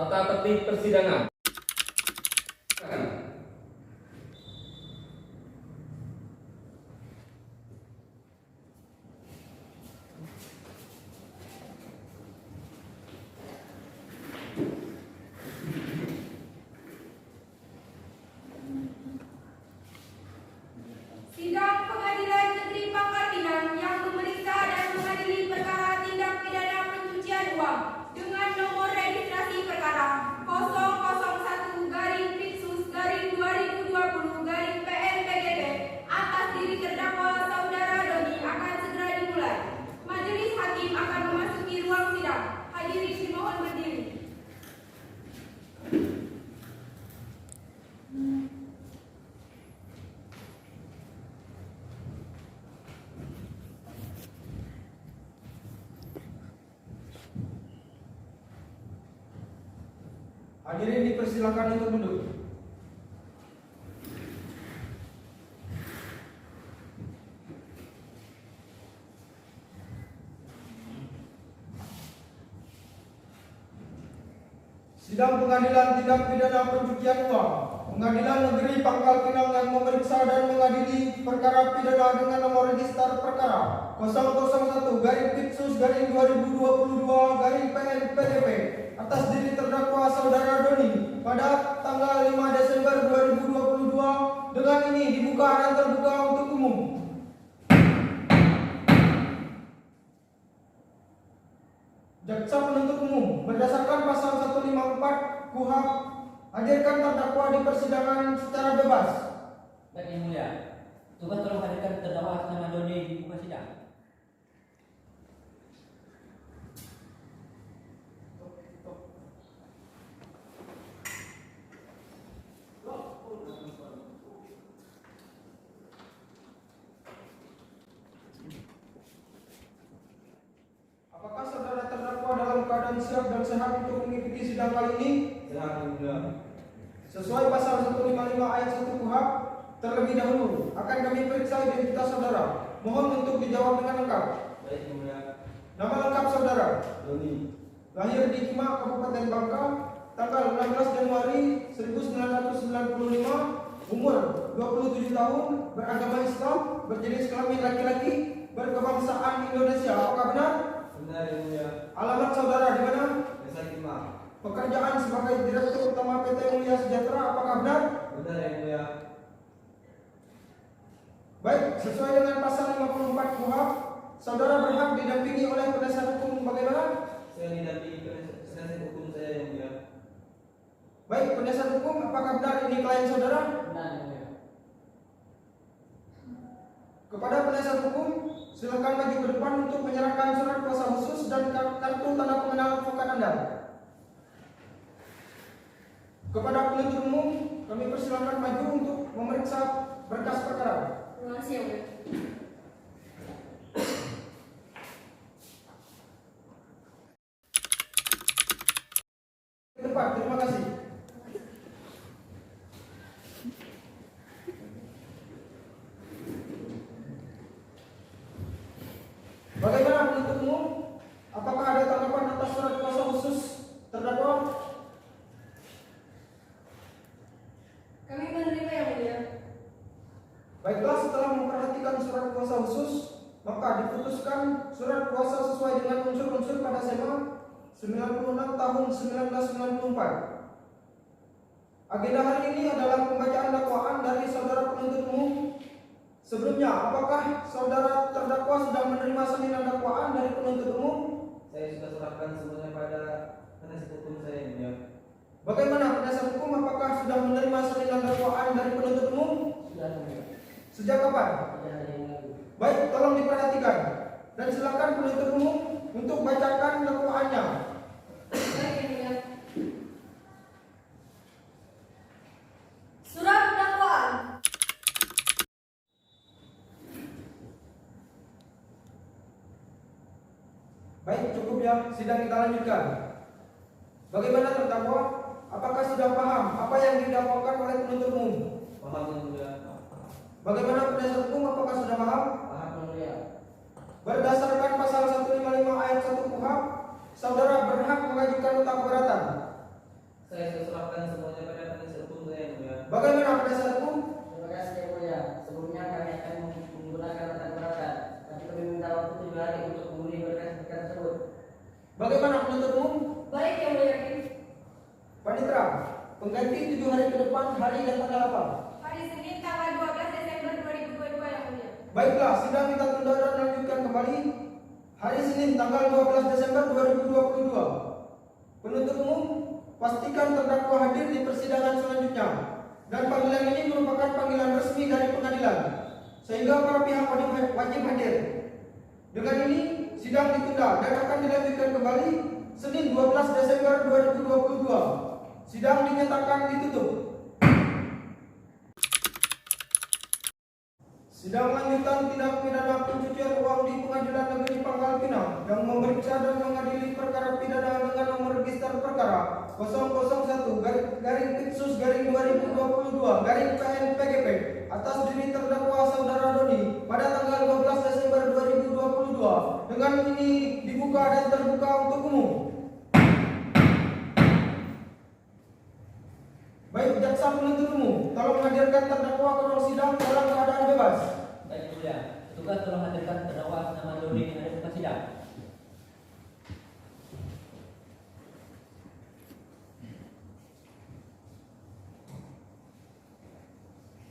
Tata tertib persidangan. Sidang Pengadilan Negeri Pangkal Pinang yang memeriksa dan mengadili perkara tindak pidana pencucian uang dengan nomor registrasi perkara 001-Pixus-2020-PN-PGP atas diri terdakwa saudara Doni akan segera dimulai. Majelis Hakim akan memasuki ruang sidang. Hadirin dimohon berdiri. Hadirin dipersilakan untuk duduk. Sidang Pengadilan Tindak Pidana Pencucian Uang Pengadilan Negeri Pangkal Pinang yang memeriksa dan mengadili perkara pidana dengan nomor register perkara 001-Pixus-2022-PN-PGP atas diri terdakwa saudara Doni pada tanggal 5 Desember 2022 dengan ini dibuka dan terbuka untuk umum. Jaksa penuntut umum berdasarkan pasal 154 KUHP hadirkan terdakwa di persidangan secara bebas. Baik, Yang Mulia. Tugas tolong hadirkan terdakwa atas nama Doni di muka sidang. Apakah saudara terdakwa dalam keadaan siap dan sehat untuk mengikuti sidang kali ini? Sehat, Yang Mulia. Sesuai pasal 155 ayat 1 KUHP, terlebih dahulu akan kami periksa identitas saudara. Mohon untuk dijawab dengan lengkap. Baik, Yang Mulia. Nama lengkap saudara: Doni. lahir di Kima, Kabupaten Bangka, tanggal 16 Januari 1995, umur 27 tahun, beragama Islam, berjenis kelamin laki-laki, berkebangsaan Indonesia. Apakah benar? Benar, Yang Mulia. Alamat saudara di mana? Desa Kima. Pekerjaan sebagai Direktur Utama PT Mulia Sejahtera. Apakah benar? Benar, Yang Mulia. Baik, sesuai dengan pasal 54 KUHP, saudara berhak didampingi oleh penasihat hukum. Bagaimana? Saya didampingi penasihat hukum saya, Yang Mulia. Baik, penasihat hukum, apakah benar ini klien saudara? Benar, Yang Mulia. Kepada penasihat hukum, silakan maju ke depan untuk menyerahkan surat kuasa khusus dan kartu tanda pengenal advokat Anda. Kepada penuntut umum, kami persilakan maju untuk memeriksa berkas perkara. Terima kasih, Yang Mulia. Ke depan, terima kasih. Bagaimana penuntut umum? Apakah ada tanggapan atas surat kuasa khusus terdakwa? Kami menerima, Yang Mulia. Baiklah, setelah memperhatikan surat kuasa khusus, maka diputuskan surat kuasa sesuai dengan unsur-unsur pada SEMA 96 tahun 1994. Agenda hari ini adalah pembacaan dakwaan dari saudara penuntut umum. Sebelumnya, apakah saudara terdakwa sudah menerima salinan dakwaan dari penuntut umum? Saya sudah serahkan semuanya pada penasihat hukum saya, Yang Mulia. Bagaimana penasihat hukum, apakah sudah menerima salinan dakwaan dari penuntut umum? Sudah, Yang Mulia. Sejak kapan? Pada hari yang lalu. Baik, tolong diperhatikan dan silakan penuntut umum untuk bacakan dakwaannya. Baik, Yang Mulia. Surat dakwaan. Baik, cukup ya, sidang kita lanjutkan. Bagaimana terdakwa? Apakah sudah paham apa yang didakwakan oleh penuntut umum? Paham, Yang Mulia. Bagaimana penasihat hukum? Apakah sudah paham? Paham, Yang Mulia. Berdasarkan pasal 155 ayat 1 KUHP, saudara berhak mengajukan nota keberatan. penuntut umum? Baik yang mulia hakim. Panitera, pengganti 7 hari ke depan, hari dan tanggal apa? Hari Senin tanggal 12 Desember 2022 yang mulia. Baiklah, sidang kita tunda dan lanjutkan kembali. Hari Senin tanggal 12 Desember 2022. Penuntut umum, pastikan terdakwa hadir di persidangan selanjutnya. Dan panggilan ini merupakan panggilan resmi dari pengadilan, sehingga para pihak wajib hadir. Dengan ini, sidang ditunda dan akan dilanjutkan kembali Senin 12 Desember 2022. Sidang dinyatakan ditutup. Sidang lanjutan tindak pidana pencucian uang di Pengadilan Negeri Pangkal Pinang yang memeriksa dan mengadili perkara pidana dengan nomor register perkara 001-Pitsus-2022-PN-PGP atas diri terdakwa saudara Doni pada tanggal 12 Desember 2022. Dengan ini dibuka dan terbuka untuk umum. Baik, jaksa penuntut umum, tolong hadirkan terdakwa ke ruang sidang dalam keadaan bebas. Baik yang mulia, petugas tolong hadirkan terdakwa atas nama Doni yang ada di muka sidang.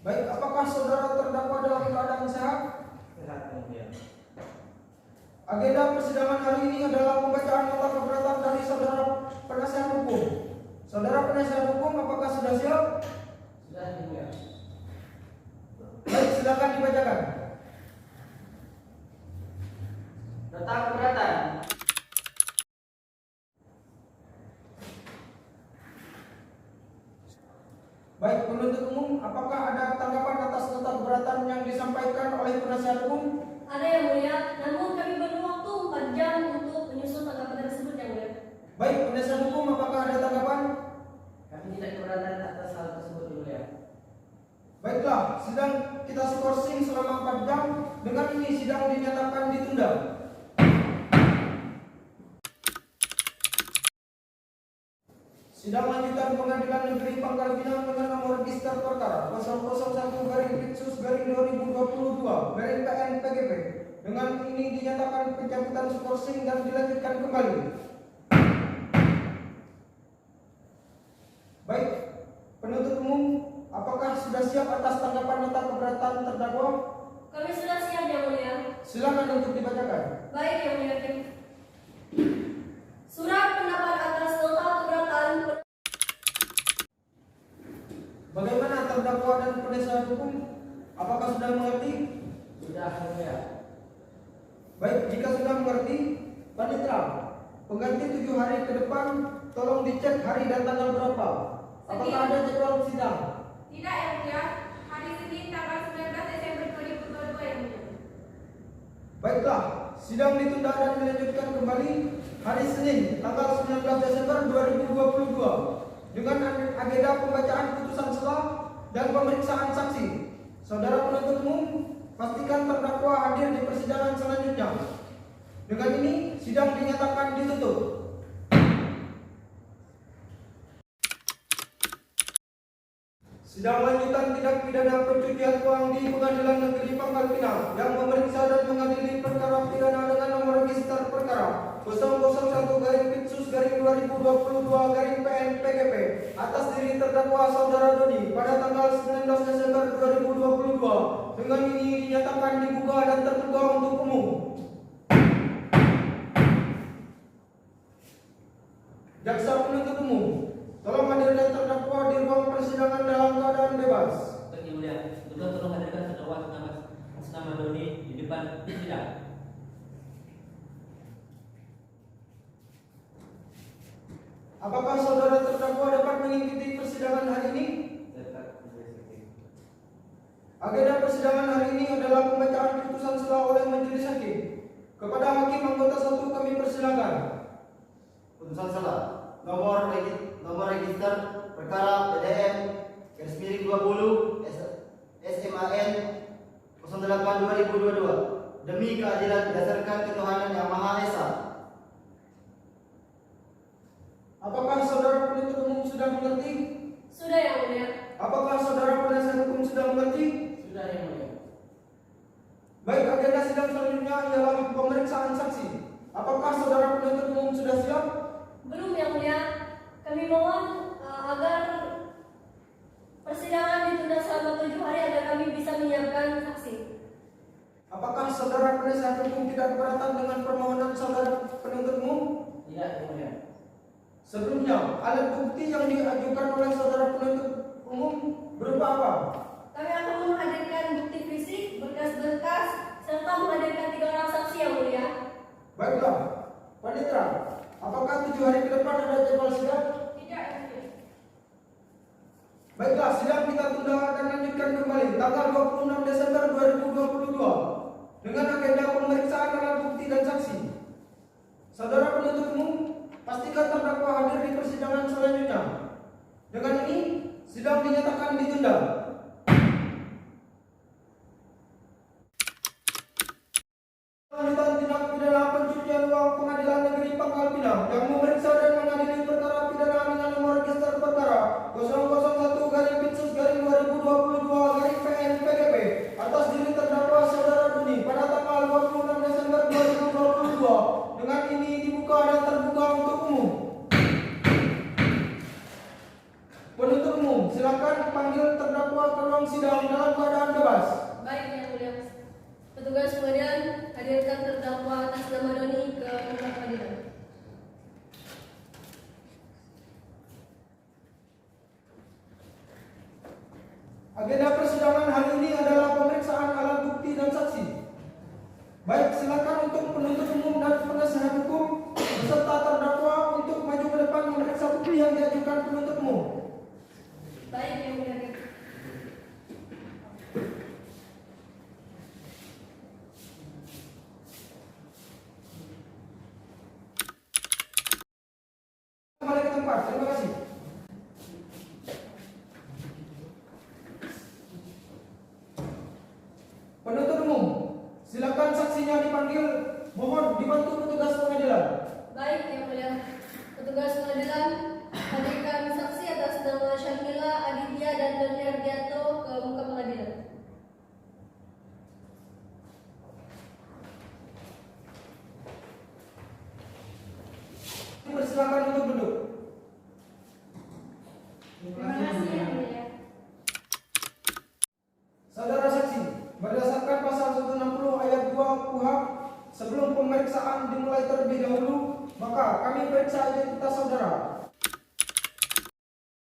Baik, apakah saudara terdakwa dalam keadaan sehat? Sehat yang mulia. Agenda persidangan hari ini adalah pembacaan nota keberatan dari saudara penasihat hukum. Saudara penasihat hukum, apakah sudah siap? Sudah yang mulia. Baik, silakan dibacakan. Nota keberatan. Baik, penuntut umum, apakah ada tanggapan atas nota keberatan yang disampaikan oleh penasihat hukum? Ada yang mulia, namun kami perlu waktu 4 jam untuk menyusun tanggapan tersebut yang mulia. Baik, penasihat hukum, apakah ada tanggapan? Kami tidak keberatan atas hal tersebut yang mulia. Baiklah, sidang kita skorsing selama 4 jam. Dengan ini sidang dinyatakan ditunda. Sidang lanjutan Pengadilan Negeri Pangkal Pinang dengan nomor register perkara 001-Pitsus-2022-PN-PGP. Dengan ini dinyatakan pencabutan skorsing dan dilanjutkan kembali. Baik, penuntut umum, apakah sudah siap atas tanggapan nota keberatan terdakwa? Kami sudah siap yang mulia. Silakan untuk dibacakan. Baik yang mulia hakim. Surat pendapat atas nota keberatan. Bagaimana terdakwa dan penasihat hukum? Apakah sudah mengerti? Sudah yang mulia. Baik, jika sudah mengerti, panitera, pengganti 7 hari ke depan, tolong dicek hari dan tanggal berapa. Apakah ada jadwal sidang? Tidak yang mulia. Hari Senin tanggal 19 Desember 2022 yang mulia. Baiklah, sidang ditunda dan dilanjutkan kembali hari Senin, tanggal 19 Desember 2022 dengan agenda pembacaan putusan sela dan pemeriksaan saksi. Saudara penuntut umum, pastikan terdakwa hadir di persidangan selanjutnya. Dengan ini, sidang dinyatakan ditutup. Sidang lanjutan tindak pidana pencucian uang di Pengadilan Negeri Pangkal Pinang yang memeriksa dan mengadili perkara pidana dengan nomor register perkara 001-Pitsus-2022-PN-PGP atas diri terdakwa saudara Doni pada tanggal 19 Desember 2022. Dengan ini dinyatakan dibuka dan terbuka untuk umum. Jaksa penuntut umum, tolong hadirkan terdakwa di ruang persidangan dalam keadaan bebas. Baik yang mulia, petugas tolong hadirkan terdakwa atas nama Doni di depan sidang. Apakah saudara terdakwa dapat mengikuti persidangan hari ini? Dapat diberitakan. Agenda persidangan hari ini adalah pembacaan putusan sela oleh majelis hakim. Kepada hakim anggota 1 kami persilakan. Putusan sela nomor register perkara PDM /20 SMAN 08/2022 demi keadilan berdasarkan ketuhanan yang Maha Esa. Apakah saudara penuntut umum sudah mengerti? Sudah yang mulia. Apakah saudara penasihat hukum sudah mengerti? Sudah yang mulia. Baik, agenda sidang selanjutnya ialah pemeriksaan saksi. Apakah saudara penuntut umum sudah siap? Belum yang mulia. Kami mohon agar persidangan ditunda selama 7 hari agar kami bisa menyiapkan saksi. Apakah saudara penasihat hukum tidak keberatan dengan permohonan saudara penuntut umum? Tidak, Yang Mulia. Sebelumnya, alat bukti yang diajukan oleh saudara penuntut umum berupa apa? Kami akan menghadirkan bukti fisik, berkas-berkas, serta menghadirkan 3 orang saksi yang mulia. Baiklah, Panitra, apakah 7 hari ke depan ada jadwal sidang? Tidak, Yang Mulia. Baiklah, sidang kita tunda dan lanjutkan kembali tanggal 26 Desember 2022 dengan agenda pemeriksaan alat bukti dan saksi. Saudara penuntut umum, pastikan terdakwa hadir di persidangan selanjutnya. Dengan ini, sidang dinyatakan ditunda. Lanjutan tindak pidana pencucian uang Pengadilan Negeri Pangkal Pinang yang memeriksa dan mengadili perkara pidana dengan nomor register perkara 001-2022-PN-PGP atas diri terdakwa saudara Duni pada tanggal 26 Desember 2022 dengan ini dibuka dan terbuka untuk umum. Penuntut umum, silakan panggil terdakwa ke ruang sidang dalam keadaan bebas. Baik, Yang Mulia. Petugas pengadilan, hadirkan terdakwa atas nama Doni ke muka pengadilan. Agenda persidangan hari ini adalah pemeriksaan alat bukti dan saksi. Baik, silakan untuk penuntut umum dan penasihat hukum beserta terdakwa untuk maju ke depan memeriksa bukti yang diajukan penuntut umum. Baik, Yang Mulia. Kembali ke tempat, terima kasih. Penuntut umum, silakan saksinya dipanggil. Mohon dibantu petugas pengadilan. Baik, Yang Mulia. Petugas pengadilan, hadirkan saksi atas nama Syamila, Aditya, dan Doni Ardianto ke muka pengadilan. Dipersilakan untuk duduk. Terima kasih, Yang Mulia. Saudara saksi, berdasarkan pasal 160 ayat 2 KUHP, sebelum pemeriksaan dimulai terlebih dahulu, maka kami periksa identitas saudara.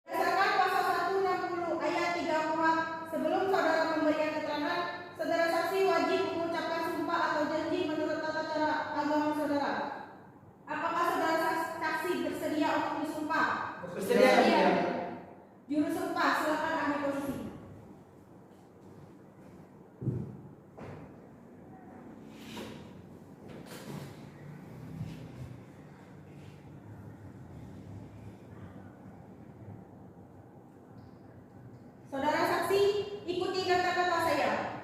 Berdasarkan pasal 160 ayat 3 KUHP, sebelum saudara memberikan keterangan, saudara saksi wajib mengucapkan sumpah atau janji menurut tata cara agama saudara. Apakah saudara saksi bersedia untuk disumpah? Bersedia. Juru sumpah, silakan ambil posisi. Saudara saksi, ikuti kata-kata saya.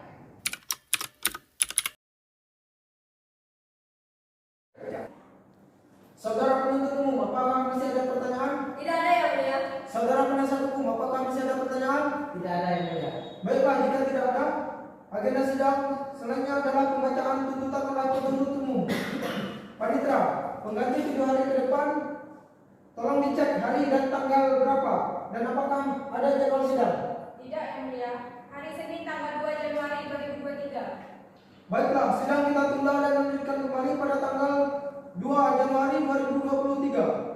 Saudara penuntut umum, apakah masih ada pertanyaan? Tidak ada, Yang Mulia. Saudara penasihat hukum, apakah masih ada pertanyaan? Tidak ada, Yang Mulia. Baiklah, jika tidak ada, agenda sidang selanjutnya adalah pembacaan tuntutan oleh penuntut umum. Panitra, pengganti 7 hari ke depan, tolong dicek hari dan tanggal berapa dan apakah ada jadwal sidang. Tidak, Yang Mulia. Hari Senin tanggal 2 Januari 2023. Baiklah, sidang kita tunda dan lanjutkan kembali pada tanggal 2 Januari 2023.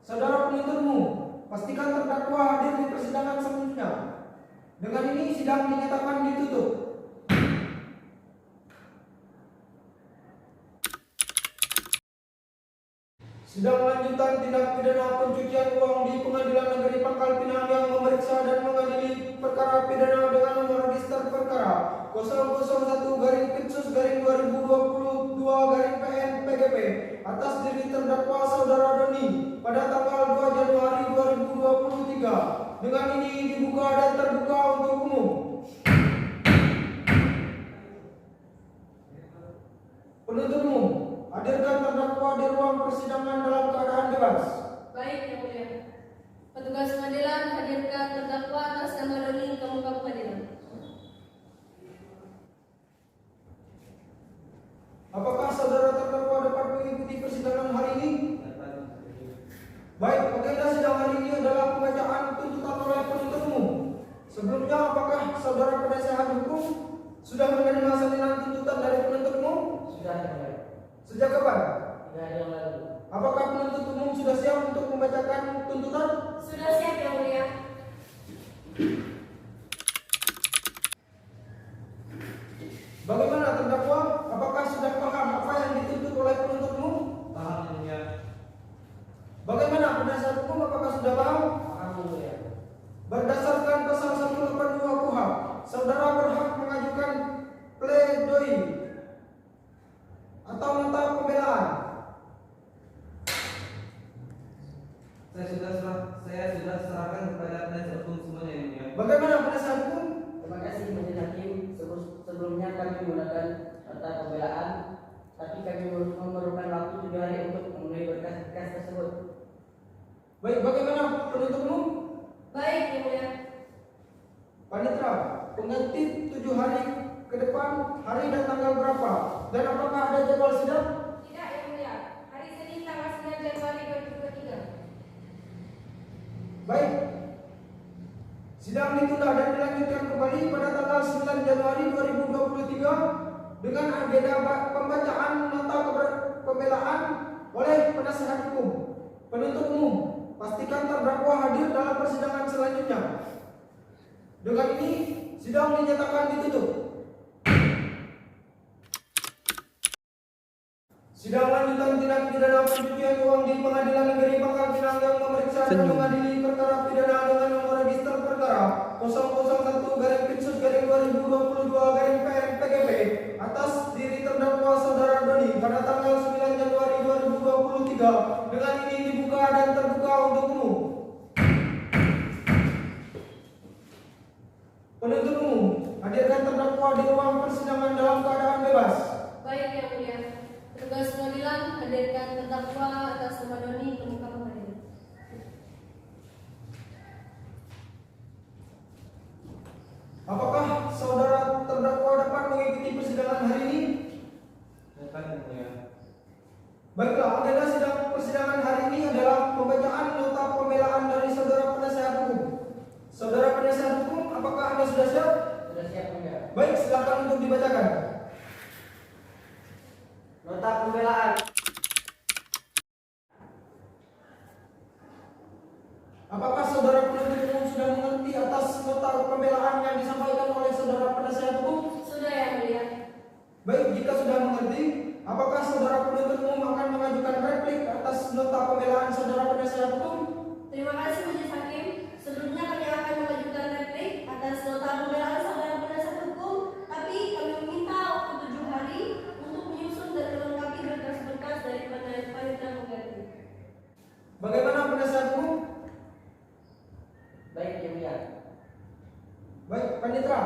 Saudara penuntut umum, pastikan terdakwa hadir di persidangan selanjutnya. Dengan ini sidang dinyatakan ditutup. Sidang lanjutan tindak pidana pencucian uang di Pengadilan Negeri Pangkal Pinang yang memeriksa dan mengadili perkara pidana dengan nomor register perkara 001-2022-PN-PGP atas diri terdakwa saudara Doni pada tanggal 2 Januari 2023. Dengan ini dibuka dan terbuka untuk umum. Penuntut umum, hadirkan terdakwa di ruang persidangan dalam keadaan bebas. Baik, Yang Mulia. Petugas pengadilan, hadirkan terdakwa atas nama Doni ke muka pengadilan. Apakah saudara terdakwa dapat mengikuti persidangan hari ini? penasehat hukum sudah menerima salinan tuntutan dari penuntut umum? Sudah yang mulia. Sejak kapan? 3 hari yang lalu. Apakah penuntut umum sudah siap untuk membacakan tuntutan? Sudah siap yang mulia. Bagaimana terdakwa? Apakah sudah paham apa yang dituntut oleh penuntut umum? Paham yang mulia. Bagaimana penasihat hukum? Apakah sudah paham? Paham yang mulia. Berdasarkan pasal 182 KUHP, saudara berhak mengajukan pledoi atau nota pembelaan. Saya sudah serahkan kepada penasihat hukum semuanya yang mulia. Bagaimana penasihat hukum? Terima kasih Majelis Hakim. Sebelumnya kami menggunakan nota pembelaan, tapi kami memerlukan waktu 7 hari untuk memenuhi berkas-berkas tersebut. Baik, bagaimana penuntut umum? Baik yang mulia. Panitra, pengganti 7 hari ke depan, hari dan tanggal berapa? Dan apakah ada jadwal sidang? Tidak yang mulia. Hari Senin tanggal 9 Januari 2023. Baik. Sidang ditunda dan dilanjutkan kembali pada tanggal 9 Januari 2023 dengan agenda pembacaan nota pembelaan oleh penasihat hukum. Penuntut umum, pastikan terdakwa hadir dalam persidangan selanjutnya. Dengan ini, sidang dinyatakan ditutup. Sidang lanjutan tindak pidana pencucian uang di Pengadilan Negeri Pangkal Pinang yang memeriksa dan mengadili perkara pidana dengan nomor register perkara 001-2022-PN-PGP atas diri terdakwa saudara Doni pada tanggal 9 Januari 2023 dengan ini dibuka dan terbuka untuk umum. Penuntut umum, hadirkan terdakwa di ruang persidangan dalam keadaan bebas. Baik yang mulia. Petugas pengadilan hadirkan terdakwa atas nama Doni ke muka pengadilan. Apakah saudara terdakwa dapat mengikuti persidangan hari ini? Dapat yang mulia. Baiklah, agenda sidang persidangan hari ini adalah pembacaan nota pembelaan dari saudara penasihat hukum. Saudara penasihat hukum, apakah Anda sudah siap? Sudah siap enggak? Baik, silakan untuk dibacakan. Nota pembelaan. Apakah saudara penuntut umum sudah mengerti atas nota pembelaan yang disampaikan oleh saudara penasihat hukum? Sudah yang mulia. Baik, jika sudah mengerti, apakah saudara penuntut umum akan mengajukan replik atas nota pembelaan saudara penasihat hukum? Terima kasih Majelis Hakim. Sebelumnya kami akan mengajukan replik atas nota pembelaan saudara penasihat hukum, tapi kami meminta waktu 7 hari untuk menyusun dan melengkapi berkas-berkas dari panitia pengganti. Bagaimana penasihat hukum? Baik yang mulia. Baik, Panitra,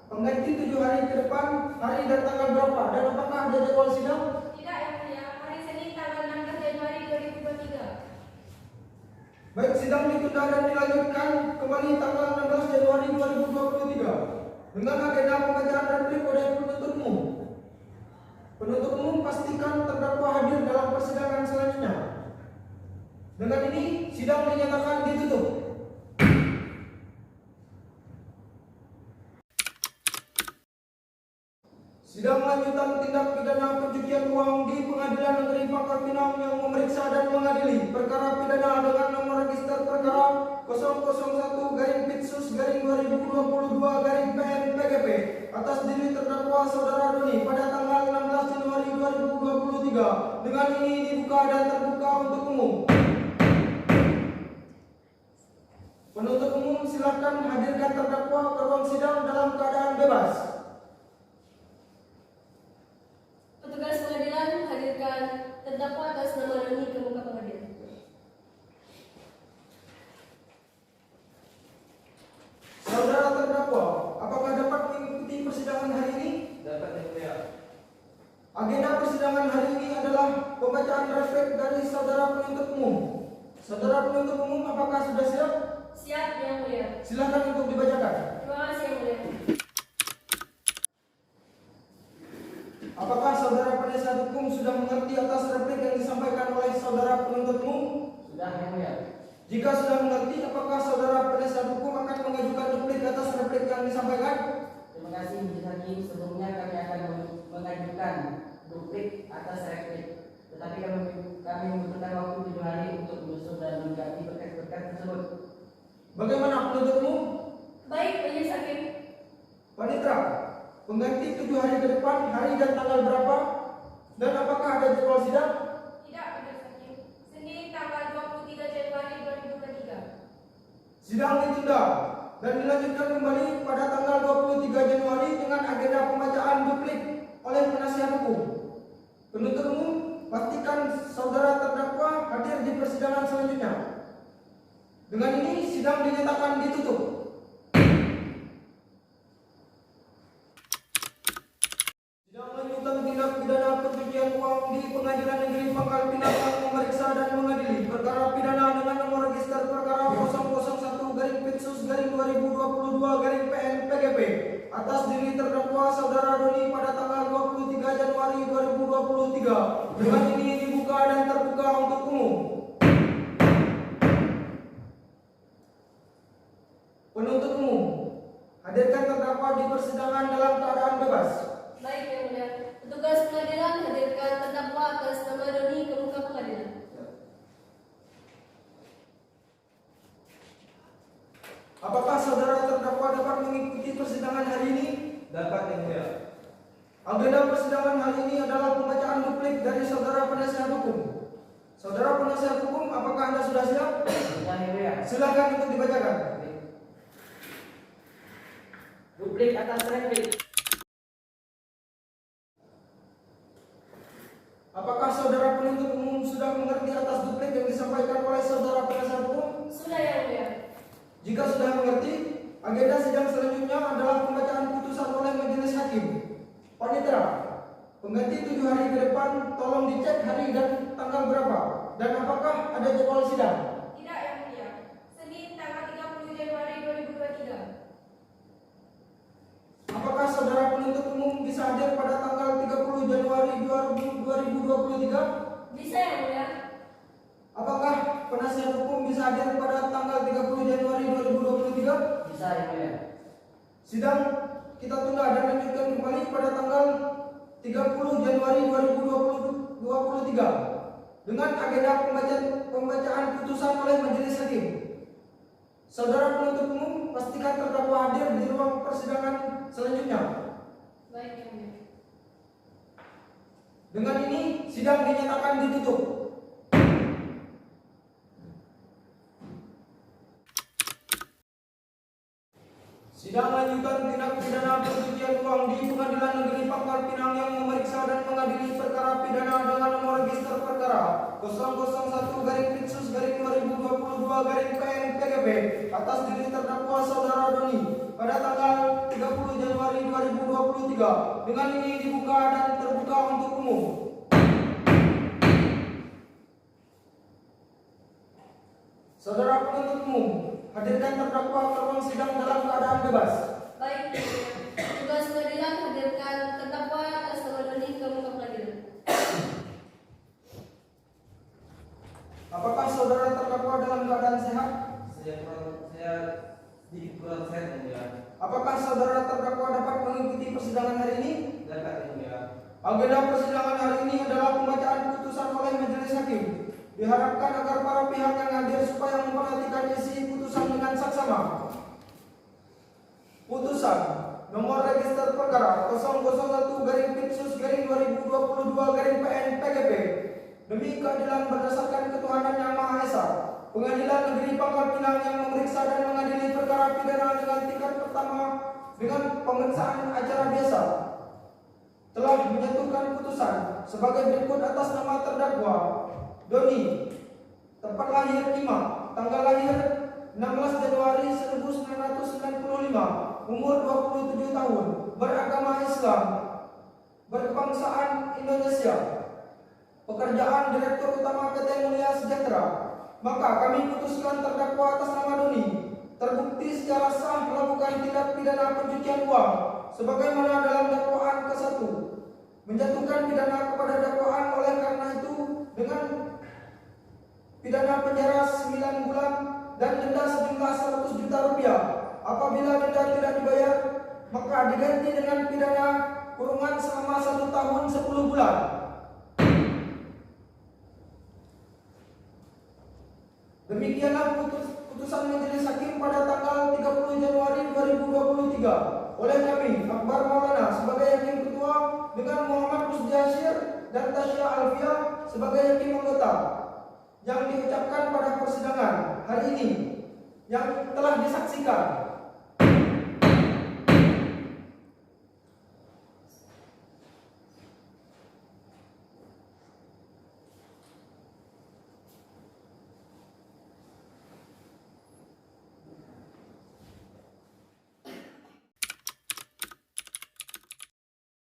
pengganti 7 hari ke depan, hari dan tanggal berapa? Dan apakah ada jadwal sidang? Tidak yang mulia. Hari Senin tanggal 16 Januari 2023. Baik, sidang ditunda dan dilanjutkan kembali tanggal 16 Januari 2023 dengan agenda pembacaan replik oleh penuntut umum. Penuntut umum pastikan terdakwa hadir dalam persidangan selanjutnya. Dengan ini, sidang dinyatakan ditutup. Sidang lanjutan tindak pidana pencucian uang di Pengadilan Negeri Pangkal Pinang yang memeriksa dan mengadili perkara pidana dengan nomor register perkara 001-2022-PN-PGP atas diri terdakwa saudara Doni pada tanggal 16 Januari 2023 dengan ini dibuka dan terbuka untuk umum. Penuntut umum silakan hadirkan terdakwa ke ruang sidang dalam keadaan bebas. Petugas pengadilan hadirkan terdakwa atas nama Doni ke muka pengadilan. Saudara terdakwa, apakah dapat mengikuti persidangan hari ini? Dapat yang mulia. Agenda persidangan hari ini adalah pembacaan replik dari saudara penuntut umum. Saudara penuntut umum, apakah sudah siap? Siap yang mulia. Silakan untuk dibacakan. Terima kasih yang mulia. Apakah saudara penasihat hukum sudah mengerti atas replik yang disampaikan oleh saudara penuntut umum? Sudah yang mulia. Jika sudah mengerti, apakah saudara penasihat hukum akan mengajukan replik atas replik yang disampaikan? atas replik. Tetapi kami membutuhkan waktu 7 hari untuk menyusun dan melengkapi berkas-berkas tersebut. Bagaimana penuntut umum? Baik, majelis hakim. Panitra, pengganti 7 hari ke depan, hari dan tanggal berapa? Dan apakah ada jadwal sidang? Tidak, majelis hakim. Senin tanggal 23 Januari 2023. Sidang ditunda dan dilanjutkan kembali pada tanggal 23 Januari dengan agenda pembacaan duplik oleh penasihat hukum. Penuntut umum, pastikan saudara terdakwa hadir di persidangan selanjutnya. Dengan ini sidang dinyatakan ditutup. Sidang lanjutan tindak pidana pencucian uang di Pengadilan Negeri Pangkal Pinang yang memeriksa dan mengadili perkara pidana dengan nomor register perkara 001/2022/PN-PGP atas diri terdakwa saudara Doni pada tanggal 23 Januari 2023. Dengan ini dibuka dan terbuka untuk umum. Penuntut umum, hadirkan terdakwa di persidangan dalam keadaan bebas. Baik, yang mulia. Petugas pengadilan hadirkan terdakwa atas nama Doni ke muka pengadilan. Apakah saudara terdakwa dapat mengikuti persidangan hari ini? Dapat yang mulia. Agenda persidangan hari ini adalah pembacaan duplik dari saudara penasihat hukum. Saudara penasihat hukum, apakah Anda sudah siap? Sudah, Yang Mulia. Silakan untuk dibacakan. Duplik atas replik. Apakah saudara penuntut umum sudah mengerti atas duplik yang disampaikan oleh saudara penasihat hukum? Sudah, yang mulia. Jika sudah mengerti, agenda sidang selanjutnya adalah pembacaan putusan oleh majelis hakim. Panitera, pengganti 7 hari ke depan, tolong dicek hari dan tanggal berapa, dan apakah ada jadwal sidang? Tidak, yang mulia. Senin tanggal 30 Januari 2023. Apakah saudara penuntut umum bisa hadir pada tanggal 30 Januari 2023? Bisa, yang mulia. Apakah penasihat hukum bisa hadir pada tanggal 30 Januari 2023? Bisa, Yang Mulia. Sidang kita tunda dan lanjutkan kembali pada tanggal 30 Januari 2023 dengan agenda pembacaan putusan oleh majelis hakim. Saudara penuntut umum, pastikan terdakwa hadir di ruang persidangan selanjutnya. Baik, yang mulia. Dengan ini sidang dinyatakan ditutup. Sidang lanjutan tindak pidana pencucian uang di Pengadilan Negeri Pangkal Pinang yang memeriksa dan mengadili perkara pidana dengan nomor register perkara 001-2022/PN-PGP atas diri terdakwa saudara Doni pada tanggal 30 Januari 2023. Dengan ini dibuka dan terbuka untuk umum. Saudara penuntut umum, hadirkan terdakwa ke ruang sidang dalam keadaan bebas. Baik, yang mulia. Petugas pengadilan hadirkan terdakwa atas nama Doni ke muka pengadilan. Apakah saudara terdakwa dalam keadaan sehat? Saya sedikit kurang sehat yang mulia. Apakah saudara terdakwa dapat mengikuti persidangan hari ini? Dapat yang mulia. Agenda persidangan hari ini adalah pembacaan putusan oleh majelis hakim. Diharapkan agar para pihak yang hadir supaya memperhatikan isi putusan dengan saksama. Putusan nomor register perkara 001/Pidsus/2022/PN-PGP demi keadilan berdasarkan ketuhanan yang Maha Esa. Pengadilan Negeri Pangkal Pinang yang memeriksa dan mengadili perkara pidana dengan tingkat pertama dengan pemeriksaan acara biasa telah menjatuhkan putusan sebagai berikut atas nama terdakwa Doni, tempat lahir 5, tanggal lahir 16 Januari 1995, umur 27 tahun, beragama Islam, berkebangsaan Indonesia, pekerjaan Direktur Utama PT Mulia Sejahtera. Maka kami putuskan terdakwa atas nama Doni terbukti secara sah melakukan tindak pidana pencucian uang sebagaimana dalam dakwaan ke-1, menjatuhkan pidana kepada dakwaan oleh karena itu dengan pidana penjara 9 bulan dan denda sejumlah 100 juta rupiah. Apabila denda tidak dibayar, maka diganti dengan pidana kurungan selama 1 tahun 10 bulan. Demikianlah putusan Majelis Hakim pada tanggal 30 Januari 2023 oleh kami, Akbar Maulana sebagai Hakim Ketua dengan Muhammad Rusdi Asyir dan Tasya Alfia sebagai Hakim Anggota yang diucapkan pada persidangan hari ini yang telah disaksikan